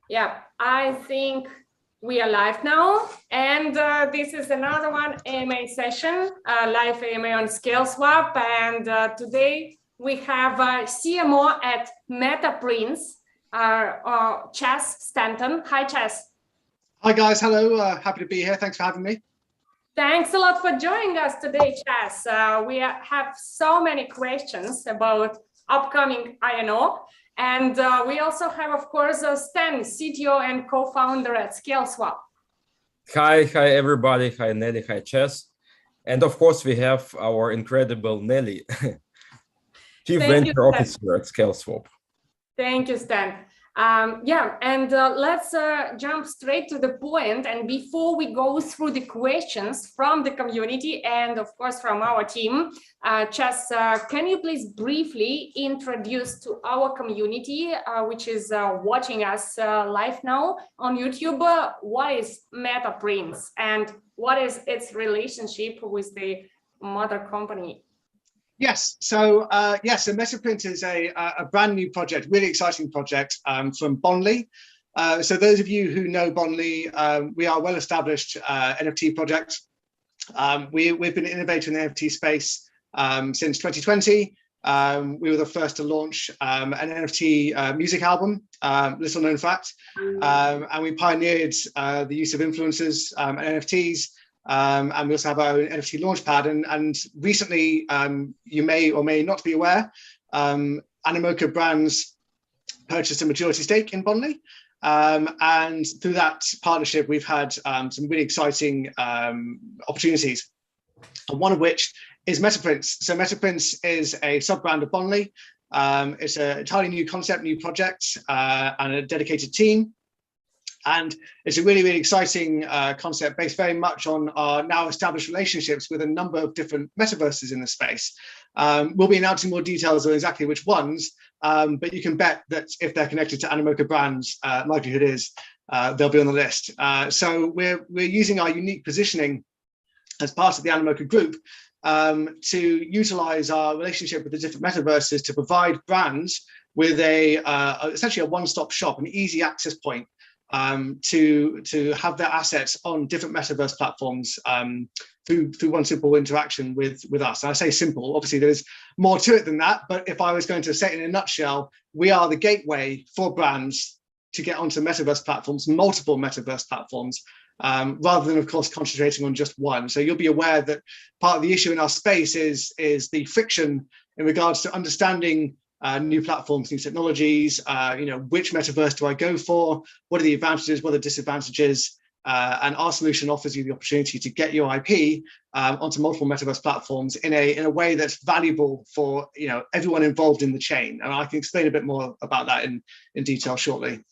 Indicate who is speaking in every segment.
Speaker 1: Yeah, I think we are live now, and this is another one AMA session, live AMA on Scaleswap, and today we have CMO at Metaprints, Chas Stanton. Hi, Chas.
Speaker 2: Hi guys, hello, happy to be here. Thanks for having me.
Speaker 1: Thanks a lot for joining us today, Chas. We have so many questions about upcoming INO. And we also have, of course, Stan, CTO and co-founder at Scaleswap.
Speaker 3: Hi everybody. Hi Nelly, hi Chess. And of course, we have our incredible Nelli, Chief Venture Officer at Scaleswap.
Speaker 1: Thank you, Stan. Yeah, and let's jump straight to the point. And before we go through the questions from the community and, of course, from our team, Chas, can you please briefly introduce to our community, which is watching us live now on YouTube, what is Metaprints and what is its relationship with the mother company?
Speaker 2: Yes, so so Metaprints is a brand new project, really exciting project from Bonley. So those of you who know Bonley, we are a well-established NFT project. We've been innovating in the NFT space since 2020. We were the first to launch an NFT music album, little known fact, and we pioneered the use of influencers and NFTs. And we also have our own NFT launchpad. And recently, you may or may not be aware, Animoca Brands purchased a majority stake in Bonley. And through that partnership, we've had some really exciting opportunities, and one of which is Metaprints. So Metaprints is a sub-brand of Bonley. It's an entirely new concept, new project, and a dedicated team. And it's a really, really exciting concept based very much on our now established relationships with a number of different metaverses in the space. We'll be announcing more details on exactly which ones, but you can bet that if they're connected to Animoca Brands, likelihood is they'll be on the list. So we're using our unique positioning as part of the Animoca group to utilize our relationship with the different metaverses to provide brands with essentially a one-stop shop, an easy access point to have their assets on different metaverse platforms through one simple interaction with us. And I say simple, obviously there's more to it than that, but if I was going to say it in a nutshell, we are the gateway for brands to get onto metaverse platforms, multiple metaverse platforms, rather than of course concentrating on just one. So you'll be aware that part of the issue in our space is the friction in regards to understanding new platforms, new technologies, which metaverse do I go for? What are the advantages? What are the disadvantages? And our solution offers you the opportunity to get your IP onto multiple metaverse platforms in a way that's valuable for everyone involved in the chain. And I can explain a bit more about that in detail shortly.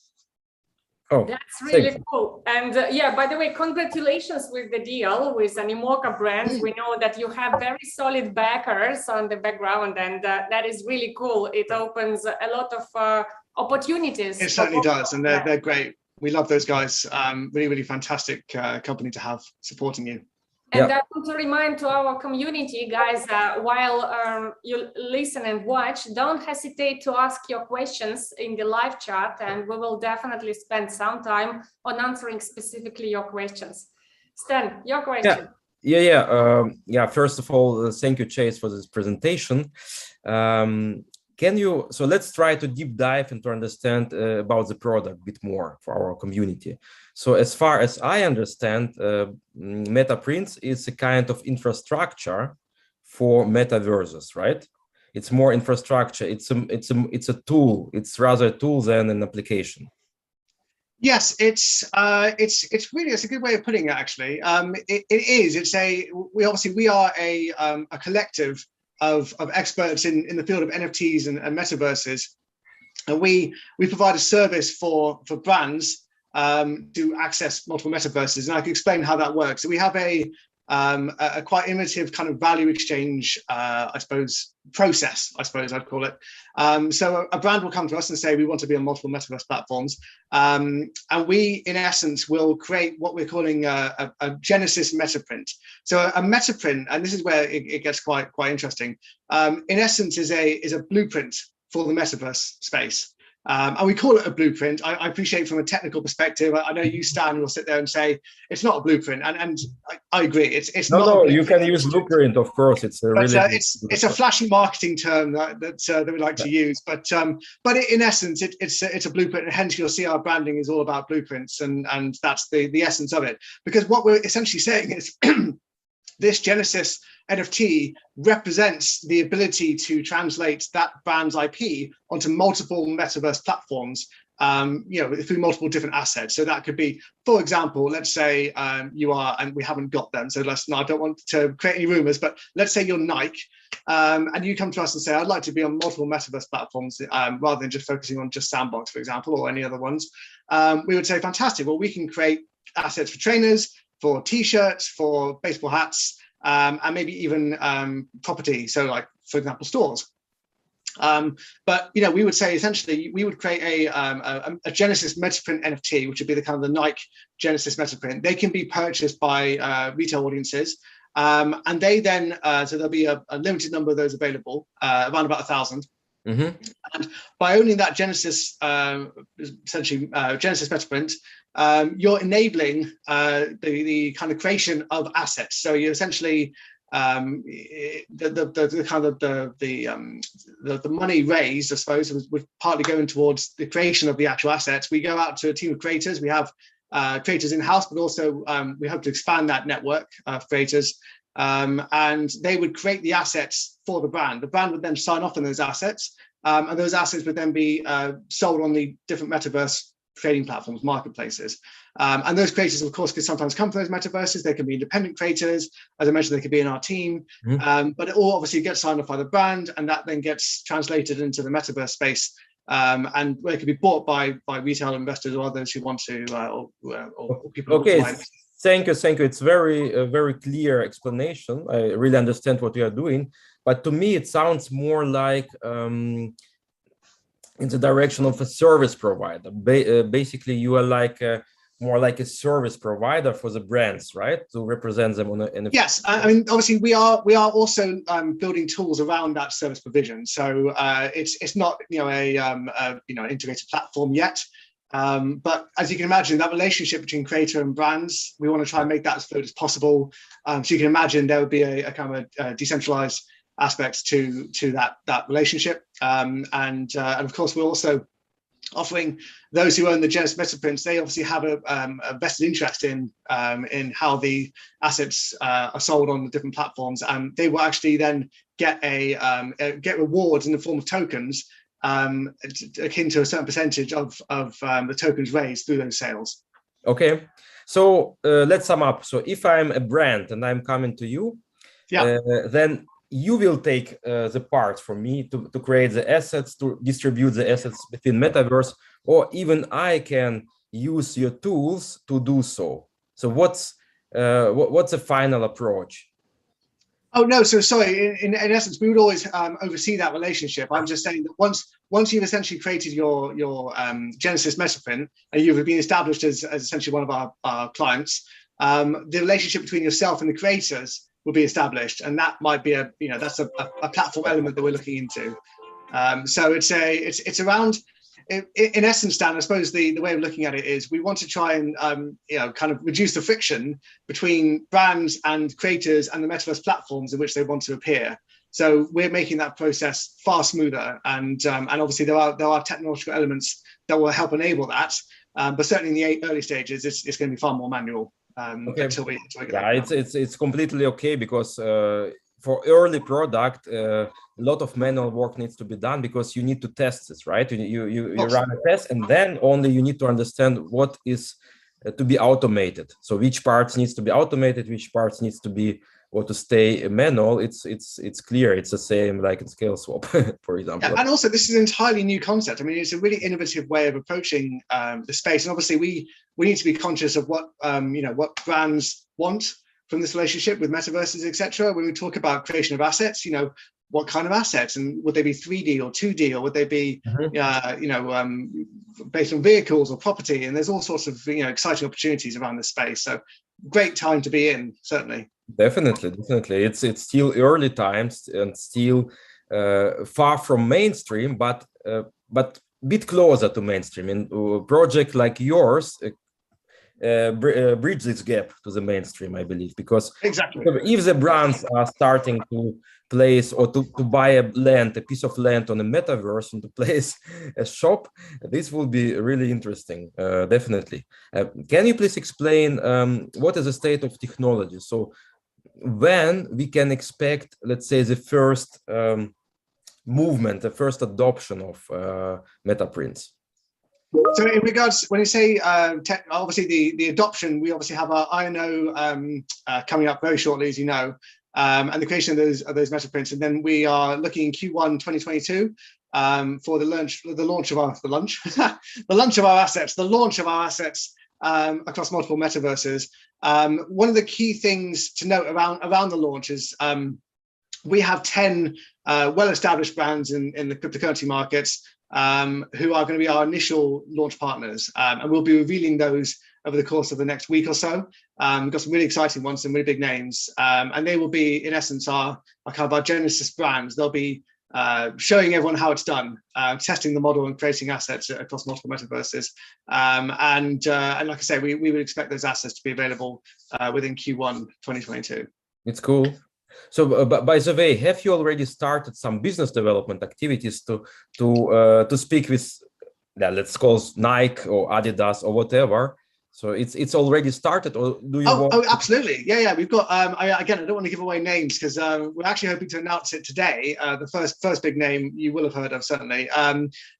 Speaker 3: Oh,
Speaker 1: that's really cool. And yeah, by the way, congratulations with the deal with Animoca Brands. We know that you have very solid backers on the background, and that is really cool. It opens a lot of opportunities.
Speaker 2: It certainly does, and they're great. We love those guys. Really, really fantastic company to have supporting you.
Speaker 1: And I want to remind to our community, guys, while you listen and watch, don't hesitate to ask your questions in the live chat, and we will definitely spend some time on answering specifically your questions. Stan, your question.
Speaker 3: Yeah. First of all, thank you, Chase, for this presentation. So let's try to deep dive and to understand about the product a bit more for our community. So as far as I understand, Metaprints is a kind of infrastructure for metaverses, right? It's more infrastructure. It's a tool. It's rather a tool than an application.
Speaker 2: Yes, it's a good way of putting it. Actually, it is. We are a collective of experts in the field of NFTs and metaverses, and we provide a service for brands to access multiple metaverses, and I can explain how that works. So we have a quite innovative kind of value exchange, process, I'd call it. So a brand will come to us and say we want to be on multiple metaverse platforms, and we, in essence, will create what we're calling a Genesis metaprint. So a metaprint, and this is where it gets quite interesting. In essence, is a blueprint for the metaverse space. And we call it a blueprint. I appreciate from a technical perspective. I know you, Stan, will sit there and say it's not a blueprint, and I agree. It's
Speaker 3: no,
Speaker 2: not.
Speaker 3: No, you can use blueprint, of course. It's a really.
Speaker 2: It's a flashy marketing term that we like to use. But in essence, it's a blueprint, and hence you'll see our branding is all about blueprints, and that's the essence of it. Because what we're essentially saying is this Genesis NFT represents the ability to translate that brand's IP onto multiple metaverse platforms, through multiple different assets. So that could be, for example, let's say you are, and we haven't got them, so I don't want to create any rumors, but let's say you're Nike, and you come to us and say, I'd like to be on multiple metaverse platforms, rather than just focusing on just Sandbox, for example, or any other ones. We would say, fantastic. Well, we can create assets for trainers, for T-shirts, for baseball hats, and maybe even property. So like, for example, stores. But we would say essentially we would create a Genesis Metaprint NFT, which would be the kind of the Nike Genesis Metaprint. They can be purchased by retail audiences, and they then so there'll be a limited number of those available, around about 1,000. Mm-hmm. And by owning that Genesis, essentially Genesis Metaprint, you're enabling the kind of creation of assets. So you essentially the money raised, I suppose, was partly going towards the creation of the actual assets. We go out to a team of creators. We have creators in-house, but also we hope to expand that network of creators, and they would create the assets for the brand. The brand would then sign off on those assets, and those assets would then be sold on the different metaverse trading platforms, marketplaces. And those creators, of course, could sometimes come from those metaverses. They can be independent creators. As I mentioned, they could be in our team. Mm-hmm. But it all obviously gets signed off by the brand, and that then gets translated into the metaverse space, and where it could be bought by retail investors or others who want to, or people.
Speaker 3: Okay, thank you. It's very clear explanation. I really understand what you are doing. But to me, it sounds more like in the direction of a service provider. Basically, you are like more like a service provider for the brands, right? To represent them on a
Speaker 2: Yes, I mean, obviously, we are also building tools around that service provision. So it's not an integrated platform yet. But as you can imagine, that relationship between creator and brands, we want to try and make that as fluid as possible. So you can imagine there would be a kind of a decentralized aspects to that relationship, and of course we're also offering those who own the Genesis Metaprints. They obviously have a vested interest in how the assets are sold on the different platforms, and they will actually then get get rewards in the form of tokens, akin to a certain percentage of the tokens raised through those sales.
Speaker 3: Okay, so let's sum up. So if I'm a brand and I'm coming to you, then you will take the part for me to create the assets, to distribute the assets within Metaverse, or even I can use your tools to do so. So what's the final approach?
Speaker 2: Oh no, so sorry. In essence, we would always oversee that relationship. I'm just saying that once you've essentially created your Genesis Metaprint and you've been established as essentially one of our clients, the relationship between yourself and the creators will be established, and that might be that's a platform element that we're looking into. So it's around, in essence, Dan, I suppose the way of looking at it is we want to try and kind of reduce the friction between brands and creators and the metaverse platforms in which they want to appear. So we're making that process far smoother, and obviously there are technological elements that will help enable that, but certainly in the early stages it's going to be far more manual.
Speaker 3: Okay.
Speaker 2: Until we get
Speaker 3: it's completely okay, because for early product a lot of manual work needs to be done, because you need to test this, right? You run a test, and then only you need to understand what is to be automated. So which parts needs to be automated, which parts needs to be or to stay manual. It's clear. It's the same like in ScaleSwap, for example.
Speaker 2: Yeah, and also this is an entirely new concept. I mean, it's a really innovative way of approaching the space, and obviously we need to be conscious of what what brands want from this relationship with metaverses, etc. When we talk about creation of assets, what kind of assets, and would they be 3D or 2D, or would they be based on vehicles or property? And there's all sorts of exciting opportunities around this space. So great time to be in, certainly.
Speaker 3: Definitely. It's still early times and still far from mainstream, but bit closer to mainstream, and a project like yours bridge this gap to the mainstream, I believe, because
Speaker 2: exactly,
Speaker 3: if the brands are starting to place or to buy a piece of land on a metaverse and to place a shop, this will be really interesting, definitely. Can you please explain what is the state of technology? So when we can expect, let's say, the first movement, the first adoption of Metaprints?
Speaker 2: So in regards, when you say obviously the adoption, we obviously have our INO coming up very shortly, as you know, and the creation of those Metaprints, and then we are looking in Q1 2022 for the launch of our assets across multiple metaverses. One of the key things to note around the launch is we have 10 well-established brands in the cryptocurrency markets who are going to be our initial launch partners, and we'll be revealing those over the course of the next week or so. We've got some really exciting ones, some really big names, and they will be, in essence, our kind of our Genesis brands. They'll be showing everyone how it's done, testing the model and creating assets across multiple metaverses. And like I say, we would expect those assets to be available within Q1 2022.
Speaker 3: It's cool. So, by the way, have you already started some business development activities to speak with, let's call Nike or Adidas or whatever? So it's already started, or do you?
Speaker 2: Oh, absolutely, yeah. We've got. Again, I don't want to give away names because we're actually hoping to announce it today. The first big name you will have heard of, certainly.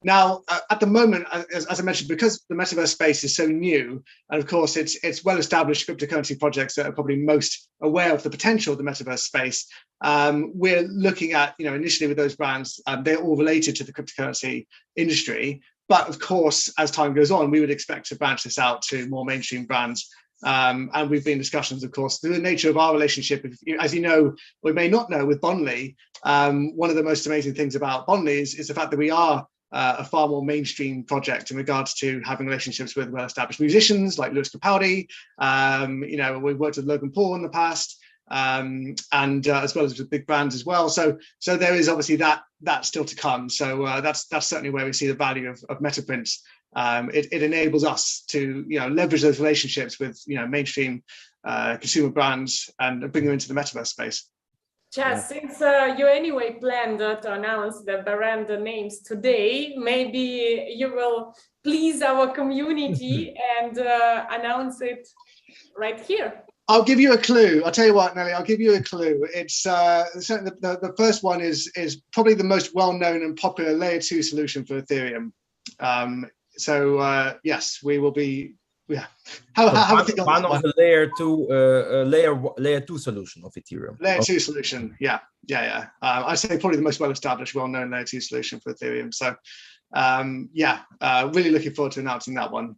Speaker 2: Now, at the moment, as I mentioned, because the metaverse space is so new, and of course it's well-established cryptocurrency projects that are probably most aware of the potential of the metaverse space. We're looking at, initially with those brands, they're all related to the cryptocurrency industry. But of course, as time goes on, we would expect to branch this out to more mainstream brands. And we've been in discussions, of course, through the nature of our relationship. As you know, or may not know, with Bondly, one of the most amazing things about Bondly is the fact that we are a far more mainstream project in regards to having relationships with well-established musicians like Lewis Capaldi. We've worked with Logan Paul in the past. And as well as with big brands as well. So there is obviously that still to come. So that's certainly where we see the value of Metaprints. It enables us to leverage those relationships with mainstream consumer brands and bring them into the metaverse space.
Speaker 1: Chas, since you anyway planned to announce the brand names today, maybe you will please our community and announce it right here.
Speaker 2: I'll give you a clue. I'll tell you what, Nelly, I'll give you a clue. It's the first one is probably the most well-known and popular layer 2 solution for Ethereum. Yes, we will be. Yeah.
Speaker 3: One of the layer 2 solution of Ethereum.
Speaker 2: Layer 2 solution. Yeah. I'd say probably the most well-established, well-known layer 2 solution for Ethereum. So really looking forward to announcing that one.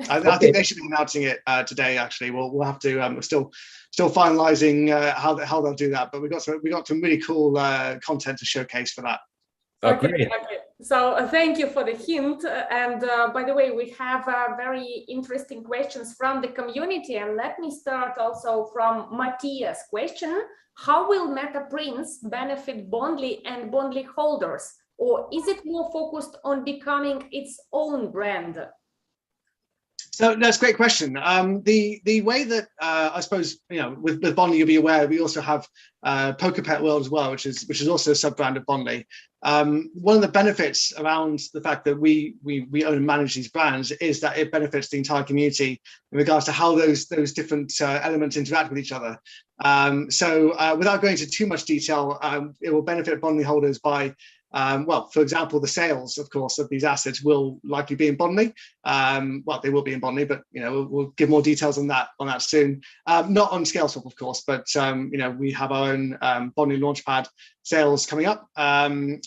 Speaker 2: I think they should be announcing it today. Actually, we'll have to. We're still finalizing how they'll do that. But we got some really cool content to showcase for that.
Speaker 1: Okay. So thank you for the hint. And by the way, we have very interesting questions from the community. And let me start also from Matthias' question: how will Metaprints benefit Bondly and Bondly holders, or is it more focused on becoming its own brand?
Speaker 2: So that's a great question. The way that I suppose with Bondly, you'll be aware we also have PokerPet World as well, which is also a sub brand of Bondly. One of the benefits around the fact that we own and manage these brands is that it benefits the entire community in regards to how those different elements interact with each other. Without going into too much detail, it will benefit Bondly holders by for example, the sales, of course, of these assets will likely be in Bondly. They will be in Bondly, but we'll give more details on that soon. Not on Scaleswap, of course, but we have our own Bondly launchpad sales coming up, and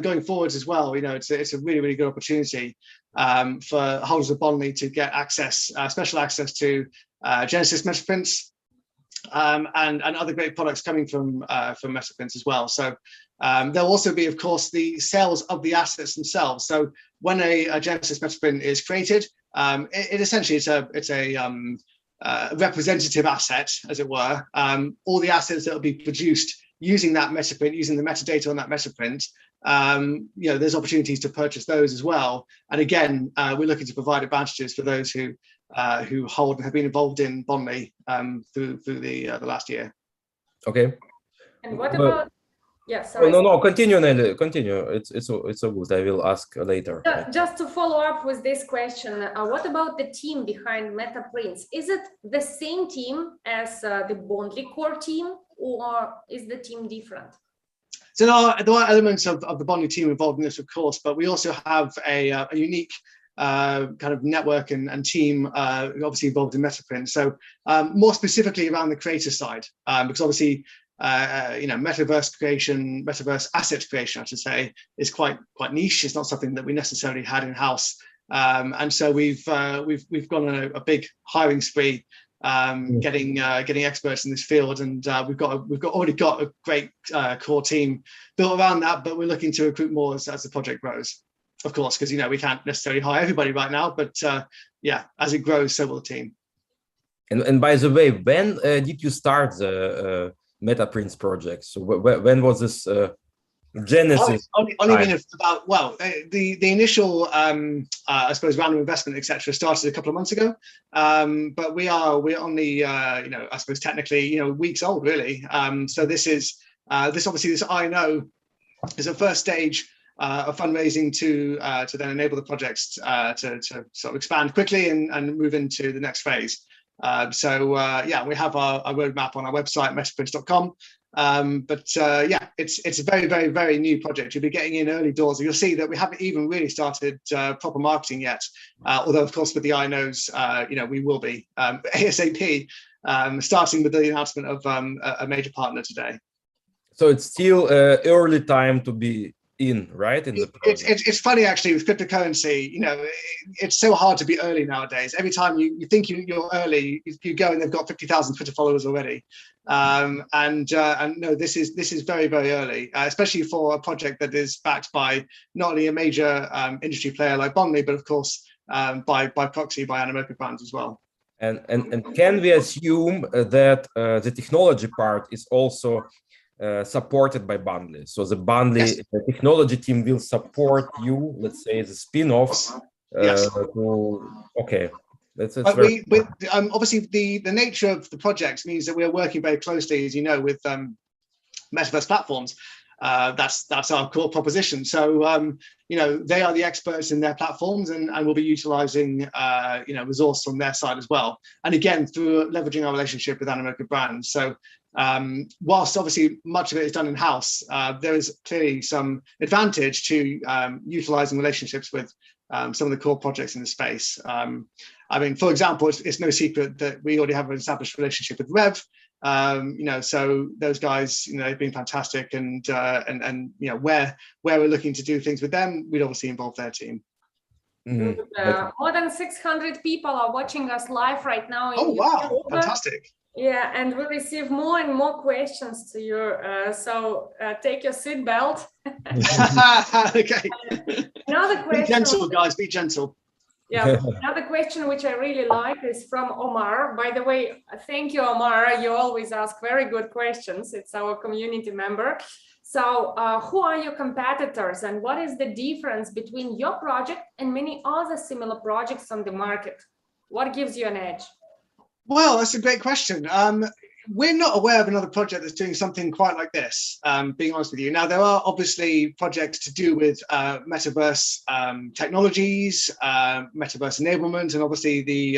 Speaker 2: going forwards as well. It's a really good opportunity for holders of Bondly to get access, special access to Genesis Metaprints. And other great products coming from Metaprints as well. So there'll also be, of course, the sales of the assets themselves. So when a Genesis Metaprint is created, it essentially it's a representative asset, as it were. All the assets that will be produced using that Metaprint, using the metadata on that Metaprint, there's opportunities to purchase those as well. And again, we're looking to provide advantages for those who hold and have been involved in Bondly through the last year.
Speaker 3: Okay.
Speaker 1: And what about? Yeah, sorry.
Speaker 3: No, continue, Nelly. Continue. It's so good. I will ask later.
Speaker 1: Just to follow up with this question, what about the team behind Metaprints? Is it the same team as the Bondly core team, or is the team different?
Speaker 2: So there are elements of the Bondly team involved in this, of course, but we also have a unique kind of network and team obviously involved in Metaprints. So more specifically around the creator side, because obviously metaverse asset creation, I should say, is quite niche. It's not something that we necessarily had in house, and so we've gone on a big hiring spree, getting experts in this field, and we've already got a great core team built around that. But we're looking to recruit more as the project grows, of course, because we can't necessarily hire everybody right now. But as it grows, so will the team. And
Speaker 3: by the way, when did you start the Metaprints project? So when was this genesis?
Speaker 2: Only been about, the initial I suppose round of investment, etc., started a couple of months ago, but we're only I suppose technically weeks old, really. So this I know is a first stage of fundraising to then enable the projects to sort of expand quickly and move into the next phase. We have our roadmap on our website, metaprints.com. It's a very, very, very new project. You'll be getting in early doors. You'll see that we haven't even really started proper marketing yet. Although, of course, with the INOs, we will be ASAP, starting with the announcement of a major partner today.
Speaker 3: So it's still early time to be in, right?
Speaker 2: It's funny, actually, with cryptocurrency, it's so hard to be early nowadays. Every time you think you're early, you go and they've got 50,000 Twitter followers already. No, this is very, very early, especially for a project that is backed by not only a major industry player like Bondly, but of course by proxy by Animoca brands as well.
Speaker 3: And can we assume that the technology part is also supported by Bondly? So the Bondly
Speaker 2: Yes.
Speaker 3: technology team will support you, let's say, the spin-off.
Speaker 2: Yes.
Speaker 3: Okay.
Speaker 2: Obviously, the nature of the project means that we're working very closely, as you know, with Metaverse platforms. That's our core proposition. So they are the experts in their platforms, and we'll be utilizing resource from their side as well. And again, through leveraging our relationship with Animoca brands. So whilst obviously much of it is done in-house, there is clearly some advantage to utilizing relationships with some of the core projects in the space. For example, it's no secret that we already have an established relationship with Rev. So those guys, they've been fantastic, and where we're looking to do things with them, we'd obviously involve their team.
Speaker 1: More than 600 people are watching us live right now.
Speaker 2: Oh, wow, fantastic.
Speaker 1: Yeah, and we receive more and more questions to you. So take your seatbelt.
Speaker 2: Okay.
Speaker 1: Another question.
Speaker 2: Be gentle, guys. Be gentle.
Speaker 1: Yeah. Another question which I really like is from Omar. By the way, thank you, Omar. You always ask very good questions. It's our community member. So who are your competitors, and what is the difference between your project and many other similar projects on the market? What gives you an edge?
Speaker 2: Well, that's a great question. We're not aware of another project that's doing something quite like this, being honest with you. Now, there are obviously projects to do with Metaverse technologies, Metaverse enablement, and obviously the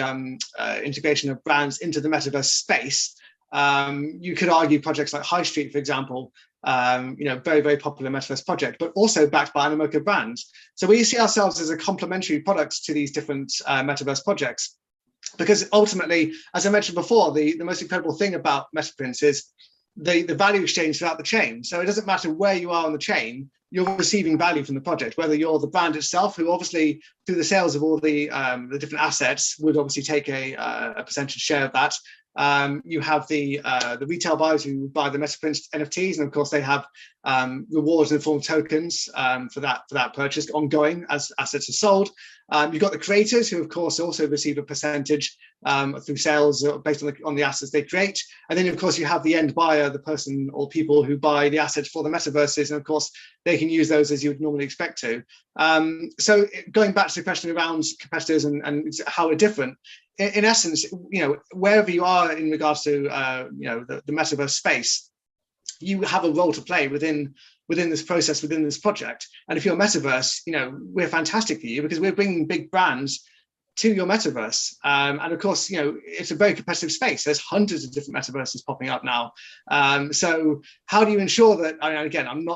Speaker 2: integration of brands into the Metaverse space. You could argue projects like High Street, for example, very, very popular Metaverse project, but also backed by Animoca brands. So we see ourselves as a complementary product to these different Metaverse projects. Because ultimately, as I mentioned before, the most incredible thing about Metaprints is the value exchange throughout the chain. So it doesn't matter where you are on the chain, you're receiving value from the project, whether you're the brand itself, who obviously through the sales of all the different assets would obviously take a percentage share of that. You have the retail buyers who buy the Metaprints NFTs, and of course they have rewards in the form of tokens for that purchase ongoing as assets are sold. You've got the creators who, of course, also receive a percentage through sales based on the assets they create. And then, of course, you have the end buyer, the person or people who buy the assets for the metaverses. And of course, they can use those as you would normally expect to. So going back to the question around competitors and how we're different, in essence, wherever you are in regards to, the metaverse space, you have a role to play within this process, within this project. And if you're a metaverse, we're fantastic for you because we're bringing big brands to your metaverse. And of course, it's a very competitive space. There's hundreds of different metaverses popping up now. So how do you ensure that,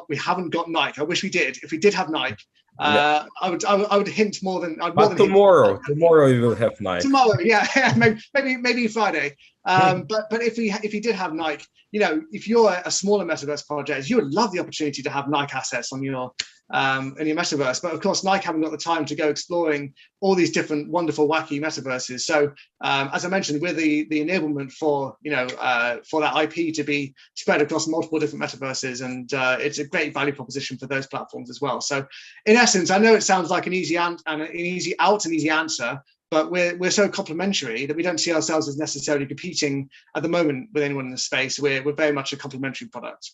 Speaker 2: we haven't got Nike. I wish we did. If we did have Nike, I would hint more than.
Speaker 3: Tomorrow we will have Nike.
Speaker 2: Tomorrow, yeah, maybe Friday. But if you did have Nike, if you're a smaller metaverse project, you would love the opportunity to have Nike assets on your metaverse. But of course, Nike haven't got the time to go exploring all these different wonderful, wacky metaverses. So as I mentioned, we're the enablement for that IP to be spread across multiple different metaverses, and it's a great value proposition for those platforms as well. So in essence, I know it sounds like an easy answer, but we're so complementary that we don't see ourselves as necessarily competing at the moment with anyone in the space. We're very much a complementary product.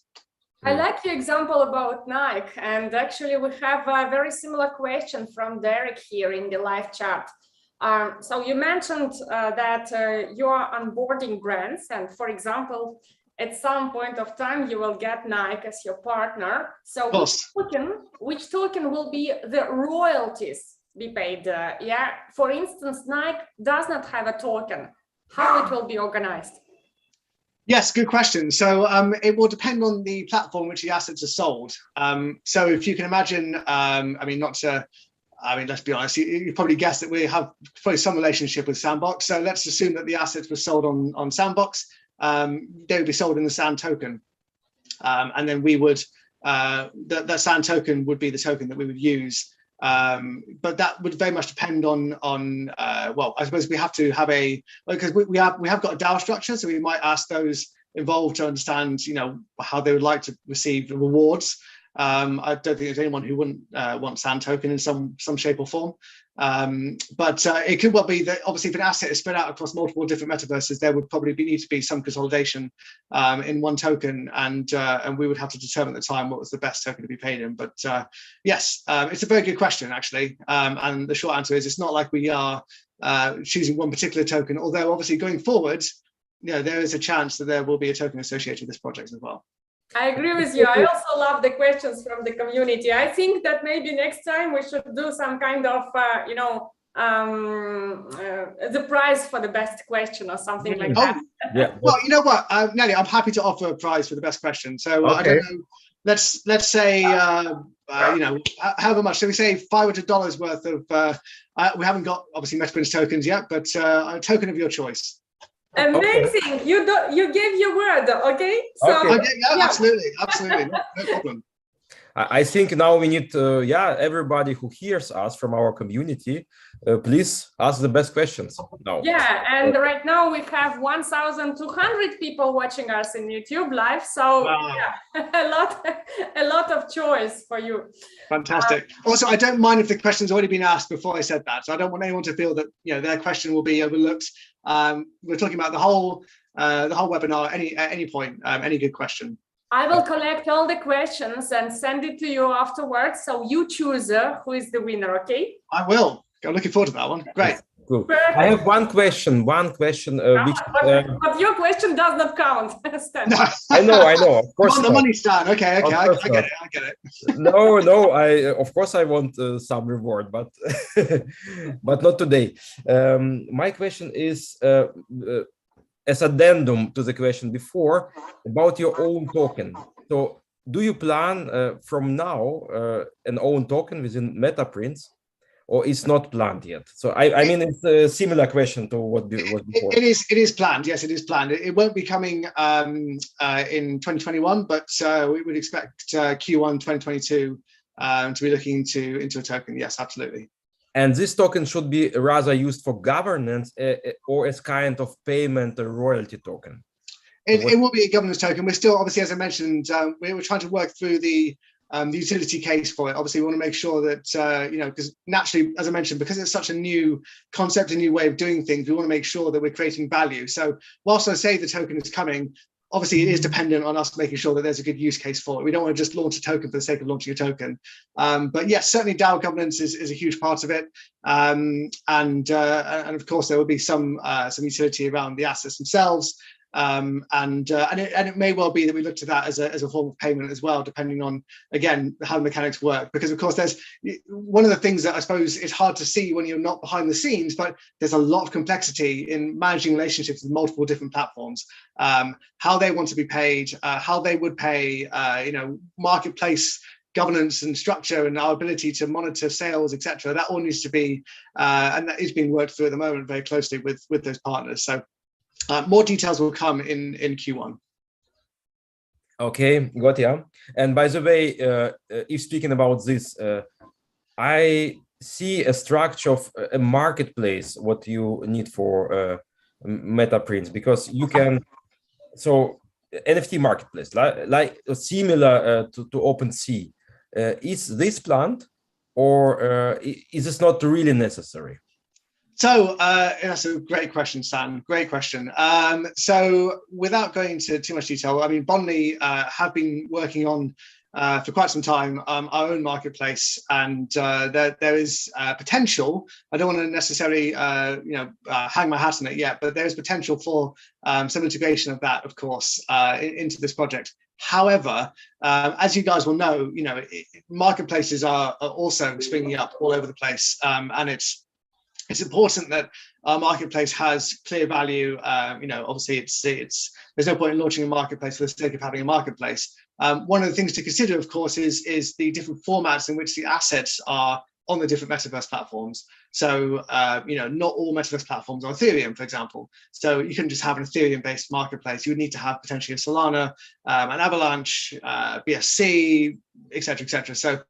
Speaker 1: I like your example about Nike, and actually we have a very similar question from Derek here in the live chat. So you mentioned that you are onboarding brands, and for example, at some point of time you will get Nike as your partner. So which token will be the royalties be paid? For instance, Nike does not have a token. How it will be organized?
Speaker 2: Yes, good question. So it will depend on the platform which the assets are sold. So if you can imagine, let's be honest, you probably guessed that we have probably some relationship with Sandbox. So let's assume that the assets were sold on Sandbox. They would be sold in the Sand token. And then we would, that Sand token would be the token that we would use. But that would very much depend on I suppose we have to have because we have got a DAO structure, so we might ask those involved to understand how they would like to receive the rewards. I don't think there's anyone who wouldn't want Sand token in some shape or form. But it could well be that obviously if an asset is spread out across multiple different metaverses, there would probably need to be some consolidation in one token, and we would have to determine at the time what was the best token to be paid in. But yes, it's a very good question actually, and the short answer is it's not like we are choosing one particular token, although obviously going forward, there is a chance that there will be a token associated with this project as well.
Speaker 1: I agree with you. I also love the questions from the community. I think that maybe next time we should do some kind of, the prize for the best question or something like that.
Speaker 2: Yeah. Well, you know what, Nelly, I'm happy to offer a prize for the best question. So I don't know. Let's say, however much. So we say $500 worth of. We haven't got obviously Metaprints tokens yet, but a token of your choice.
Speaker 1: Amazing! Okay. You gave your word, okay? So
Speaker 2: absolutely, no problem.
Speaker 3: I think now we need everybody who hears us from our community, please ask the best questions now.
Speaker 1: Yeah, and right now we have 1,200 people watching us in YouTube live, so a lot of choice for you.
Speaker 2: Fantastic. Also, I don't mind if the question's already been asked before I said that, so I don't want anyone to feel that their question will be overlooked. We're talking about the whole webinar. At any point, any good question.
Speaker 1: I will collect all the questions and send it to you afterwards, so you choose who is the winner. Okay?
Speaker 2: I will. I'm looking forward to that one. Great.
Speaker 3: Cool. I have one question.
Speaker 1: But your question does not count.
Speaker 2: No.
Speaker 3: I know. Of course,
Speaker 2: the money stand. Okay. I get it.
Speaker 3: No. Of course I want some reward, but but not today. My question is as addendum to the question before about your own token. So, do you plan from now an own token within Metaprints? Or it's not planned yet? So I mean, it's a similar question to what was before.
Speaker 2: It is planned. Yes, it is planned. It won't be coming in 2021, but we would expect Q1 2022 to be looking into a token. Yes, absolutely.
Speaker 3: And this token should be rather used for governance or as kind of payment or royalty token.
Speaker 2: It will be a governance token. We're still, obviously, as I mentioned, we're trying to work through the utility case for it. Obviously, we want to make sure that, because naturally, as I mentioned, because it's such a new concept, a new way of doing things, we want to make sure that we're creating value. So whilst I say the token is coming, obviously, it is dependent on us making sure that there's a good use case for it. We don't want to just launch a token for the sake of launching a token. But yes, certainly DAO governance is a huge part of it. And of course, there will be some utility around the assets themselves. And it may well be that we look to that as a form of payment as well, depending on, again, how the mechanics work. Because of course, there's one of the things that I suppose is hard to see when you're not behind the scenes, but there's a lot of complexity in managing relationships with multiple different platforms, how they want to be paid, how they would pay, marketplace governance and structure and our ability to monitor sales, etc. That all needs to be, and that is being worked through at the moment very closely with those partners. So more details will come in Q1.
Speaker 3: Okay, got ya. And by the way, if speaking about this, I see a structure of a marketplace, what you need for Metaprints, because you can, so NFT marketplace, like similar to OpenSea. Is this planned, or is this not really necessary?
Speaker 2: So that's a great question, Stan. Great question. So without going into too much detail, I mean, Bondly have been working on for quite some time our own marketplace, and there is potential. I don't want to necessarily hang my hat on it yet, but there is potential for some integration of that, of course, into this project. However, as you guys will know, marketplaces are also springing up all over the place, and it's important that our marketplace has clear value. Obviously, there's no point in launching a marketplace for the sake of having a marketplace. One of the things to consider, of course, is the different formats in which the assets are on the different metaverse platforms. So, not all metaverse platforms are Ethereum, for example. So you couldn't just have an Ethereum-based marketplace. You would need to have potentially a Solana, an Avalanche, BSC, etc., etc. So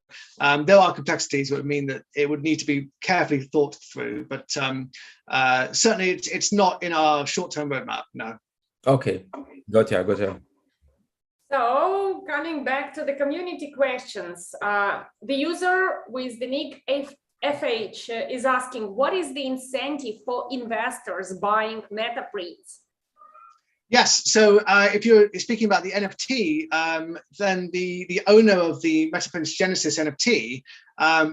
Speaker 2: there are complexities that would mean that it would need to be carefully thought through. But certainly, it's not in our short-term roadmap. No.
Speaker 3: Okay, gotcha.
Speaker 1: So coming back to the community questions, the user with the nick FH is asking, what is the incentive for investors buying Metaprints?
Speaker 2: Yes, so if you're speaking about the NFT, then the owner of the Metaprints Genesis NFT,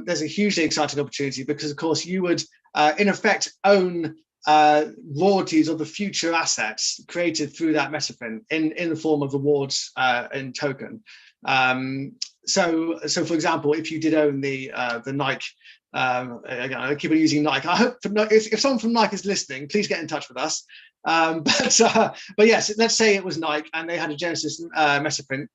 Speaker 2: there's a hugely exciting opportunity because, of course, you would, in effect, own royalties of the future assets created through that Metaprint in the form of rewards in token. So for example, if you did own the Nike, again, I keep on using Nike. I hope if someone from Nike is listening, please get in touch with us. But yes, let's say it was Nike and they had a Genesis Metaprint.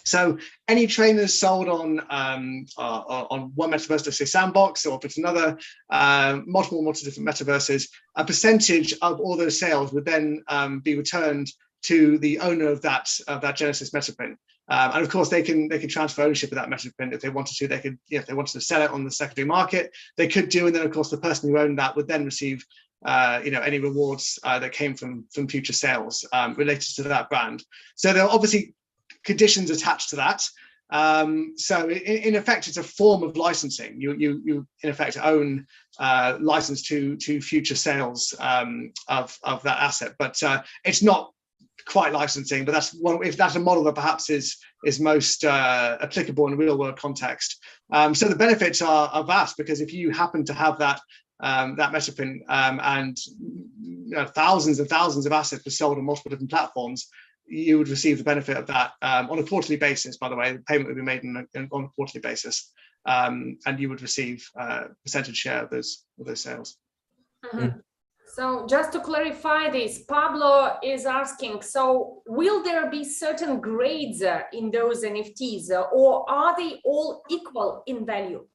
Speaker 2: So any trainers sold on one metaverse, let's say Sandbox, or if it's another, multiple different metaverses, a percentage of all those sales would then be returned to the owner of that Genesis Metaprint. And of course, they can transfer ownership of that Metaprint if they wanted to. They could, if they wanted to sell it on the secondary market, they could do. And then, of course, the person who owned that would then receive, any rewards that came from future sales related to that brand. So there are obviously conditions attached to that. So in effect, it's a form of licensing. You in effect own license to future sales of that asset, but it's not quite licensing. But that's if that's a model that perhaps is most applicable in a real world context. So the benefits are vast, because if you happen to have that Metaprint and thousands and thousands of assets were sold on multiple different platforms, you would receive the benefit of that on a quarterly basis. By the way, the payment would be made on a quarterly basis, and you would receive a percentage share of those sales.
Speaker 1: Mm-hmm. So just to clarify this, Pablo is asking, so will there be certain grades in those NFTs, or are they all equal in value?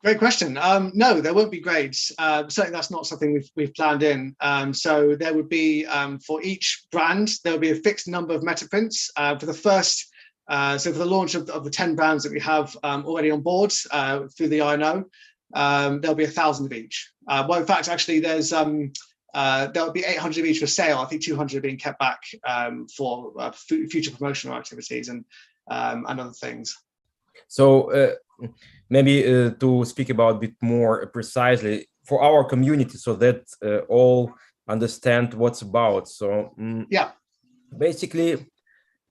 Speaker 2: Great question. No, there won't be grades. Certainly that's not something we've planned in. So there would be, for each brand, there will be a fixed number of Metaprints. For the first, so for the launch of the 10 brands that we have already on board through the INO, there'll be 1,000 of each. Well, in fact, actually, there's there will be 800 of each for sale. I think 200 are being kept back for future promotional activities and other things.
Speaker 3: So maybe to speak about a bit more precisely for our community, so that all understand what's about. So
Speaker 2: yeah,
Speaker 3: basically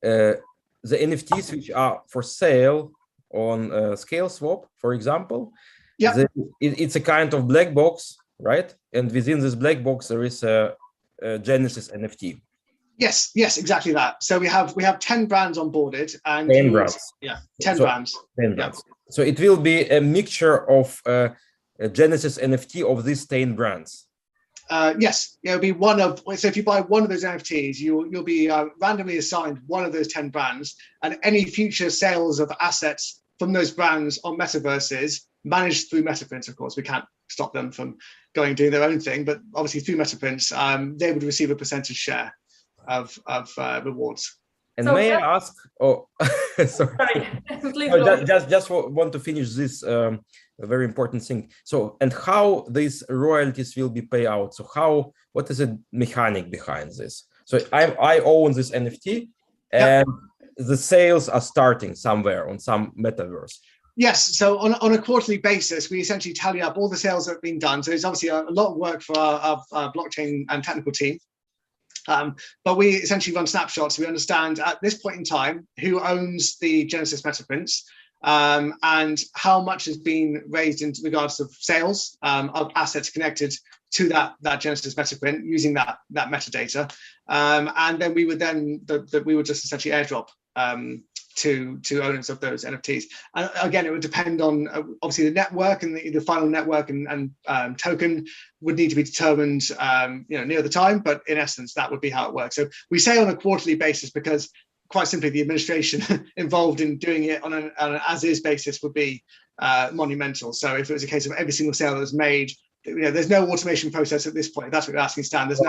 Speaker 3: the NFTs which are for sale on ScaleSwap, for example,
Speaker 2: yeah,
Speaker 3: it's a kind of black box, right? And within this black box there is a Genesis NFT.
Speaker 2: Yes, exactly that. So we have 10 brands onboarded, and
Speaker 3: 10 brands.
Speaker 2: Yeah, 10
Speaker 3: so,
Speaker 2: brands.
Speaker 3: 10 brands. So it will be a mixture of a Genesis NFT of these 10 brands.
Speaker 2: Yes, it'll be one of. So if you buy one of those NFTs, you'll be randomly assigned one of those 10 brands, and any future sales of assets from those brands on metaverses managed through Metaprints. Of course, we can't stop them from going and doing their own thing, but obviously through Metaprints, they would receive a percentage share of rewards.
Speaker 3: And so may I ask? Oh, sorry.
Speaker 1: Please
Speaker 3: just want to finish this very important thing. So, and how these royalties will be paid out? So, what is the mechanic behind this? So, I own this NFT, and the sales are starting somewhere on some metaverse.
Speaker 2: Yes, so on a quarterly basis, we essentially tally up all the sales that have been done. So it's obviously a lot of work for our blockchain and technical team. But we essentially run snapshots. We understand at this point in time who owns the Genesis Metaprints and how much has been raised in regards to sales of assets connected to that Genesis Metaprint using that metadata. And then we would just essentially airdrop to owners of those NFTs. And again, it would depend on obviously the network, and the final network and token would need to be determined near the time, but in essence that would be how it works. So we say on a quarterly basis because quite simply the administration involved in doing it on an as-is basis would be monumental. So if it was a case of every single sale that was made, there's no automation process at this point. That's what you're asking, Stan. There's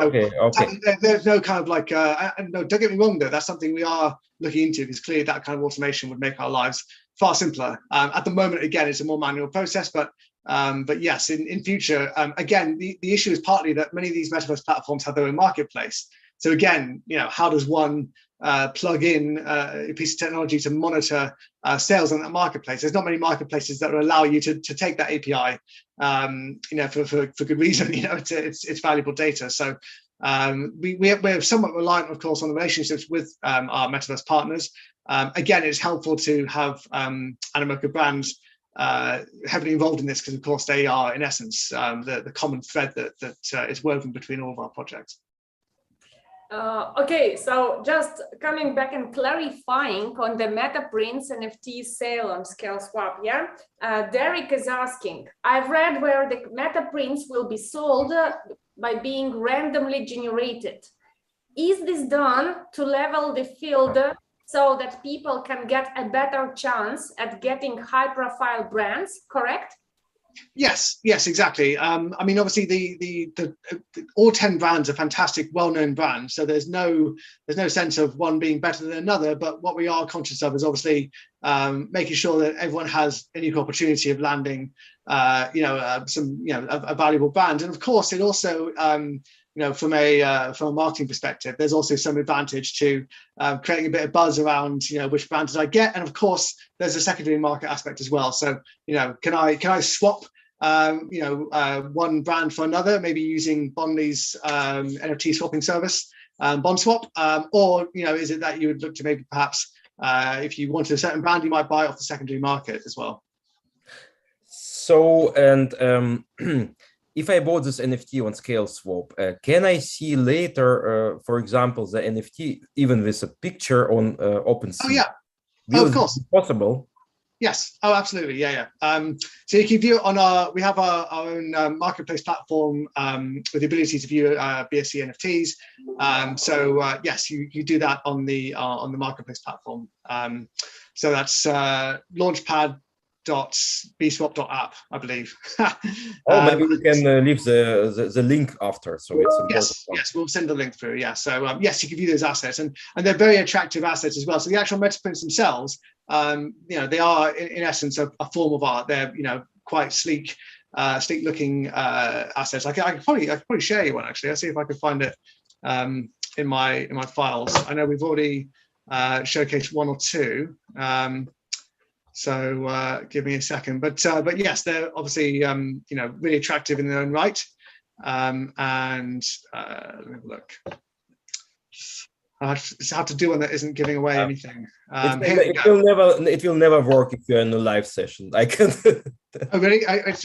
Speaker 2: there's no kind of like, no, don't get me wrong though, that's something we are looking into, because clearly that kind of automation would make our lives far simpler. At the moment, again, it's a more manual process, but yes, in future, again, the issue is partly that many of these metaverse platforms have their own marketplace. So again, how does one plug in a piece of technology to monitor sales on that marketplace? There's not many marketplaces that will allow you to take that API, for good reason. It's valuable data. So we're somewhat reliant, of course, on the relationships with our metaverse partners. Again, it's helpful to have Animoca brands heavily involved in this, because of course they are in essence the common thread that is woven between all of our projects.
Speaker 1: Okay, so just coming back and clarifying on the Metaprints NFT sale on ScaleSwap, yeah? Derek is asking, I've read where the Metaprints will be sold by being randomly generated. Is this done to level the field so that people can get a better chance at getting high-profile brands, correct?
Speaker 2: Yes, exactly. I mean, obviously, the all 10 brands are fantastic, well-known brands. So there's no sense of one being better than another. But what we are conscious of is obviously making sure that everyone has an equal opportunity of landing, a valuable brand. And of course, it also, from a marketing perspective, there's also some advantage to creating a bit of buzz around, which brand did I get? And of course, there's a secondary market aspect as well. So, can I swap, one brand for another, maybe using Bondly's NFT swapping service, BondSwap, or, is it that you would look to maybe perhaps, if you wanted a certain brand, you might buy it off the secondary market as well?
Speaker 3: So, and if I bought this NFT on ScaleSwap, can I see later, for example, the NFT even with a picture on OpenSea?
Speaker 2: Oh yeah, of course,
Speaker 3: possible.
Speaker 2: Yes. Oh, absolutely. Yeah. So you can view it on we have our own marketplace platform with the ability to view BSC NFTs. So yes, you do that on the marketplace platform. So that's launchpad.bswap.app, I believe.
Speaker 3: Maybe we can leave the link after. So it's
Speaker 2: yes, we'll send the link through. Yeah. So yes, you can view those assets, and they're very attractive assets as well. So the actual Metaprints themselves, they are in essence a form of art. They're quite sleek, sleek looking assets. I could probably share you one actually. I'll see if I can find it in my files. I know we've already showcased one or two. So give me a second. But yes, they're obviously really attractive in their own right. And let me have a look. I have to do one that isn't giving away anything.
Speaker 3: It will never work if you're in a live session. I can.
Speaker 2: Oh really? I